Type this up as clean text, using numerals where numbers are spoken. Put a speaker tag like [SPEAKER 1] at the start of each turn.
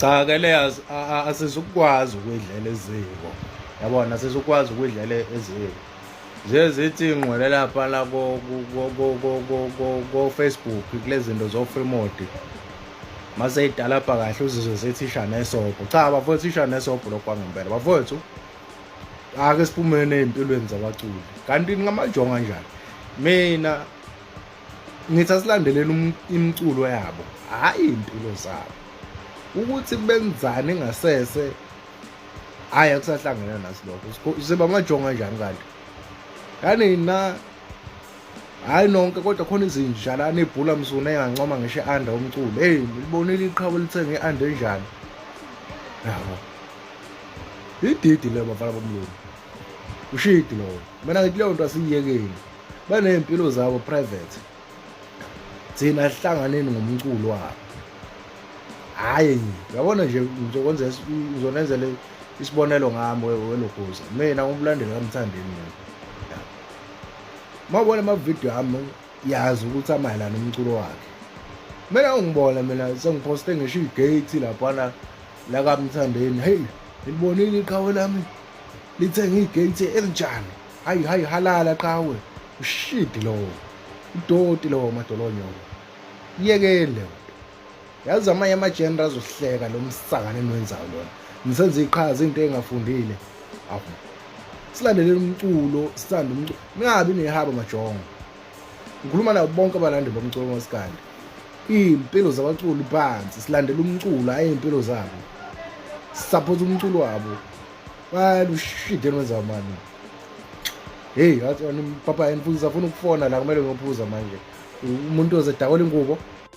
[SPEAKER 1] Cha ke le asizukwazi ukuyidlela eziko. Yabona asizukwazi ukuyidlela eziko. Zithi ingqwele lapha la ko Facebook kulezi zinto zo free mode. Mase idala lapha kahle uzizwe sethisha nesobho. Cha bafowethu isha nesobho lokwangempela. Bafowethu ake siphumene ezimpilweni zabaculi. Kanti ngamajonga kanjani? Mina ngithi asilandeleni imiculo yabo, hayi impilo zabo. Ukuthi benzani ngasese hayi akusahlangana nathi lokho. Siba amajonga kanjani kanti? Kanina hayi nonke kodwa khona izinjalana ebhula msuna engancoma ngisho anda umculo. Hey, libonile iqhawe lithenga iande enjani? Yabo. Ididi le bafana bomlungu. Ushidi lo. Mina ngithi leyo nto asiyekeni. Banempilo zabo private. Thina sihlanganeni ngomculo wabo. Hayi, uyabona nje ngizokwenza ngizonenzela isibonelo ngami welokhoza. Mina ngumlandeli kaMthandeni mina. Mawubona ama video ami yazi ukuthi amayelana umculo wakhe. Mina ungibona mina sengiposte ngisho igate lapha la kaMthandeni. Hey, ngibonile iqhawe lami lithenga igate elinjani? Hayi halala qhawe. Ushidi lo. Udoti lo madolonyo. Iyekele. Yazi amanye amagender azohleka lo msakane enwenzayo lona. Nisenze iqhaza into engafundile. Apho. Silandelela umculo, sithanda umculo. Ningabi nehaba majongo. Ngikhuluma nabo bonke abalandeli bomculo ngosikande. Impilo zabaculi phansi, silandela umculo hayi impilo zabo. Support umculo wabo. Balu shit enwenza manje. Hey, yathi papa yini futhi safuna ukufona la kumele ngiyophuza manje. Umuntu ozedakwela ingubo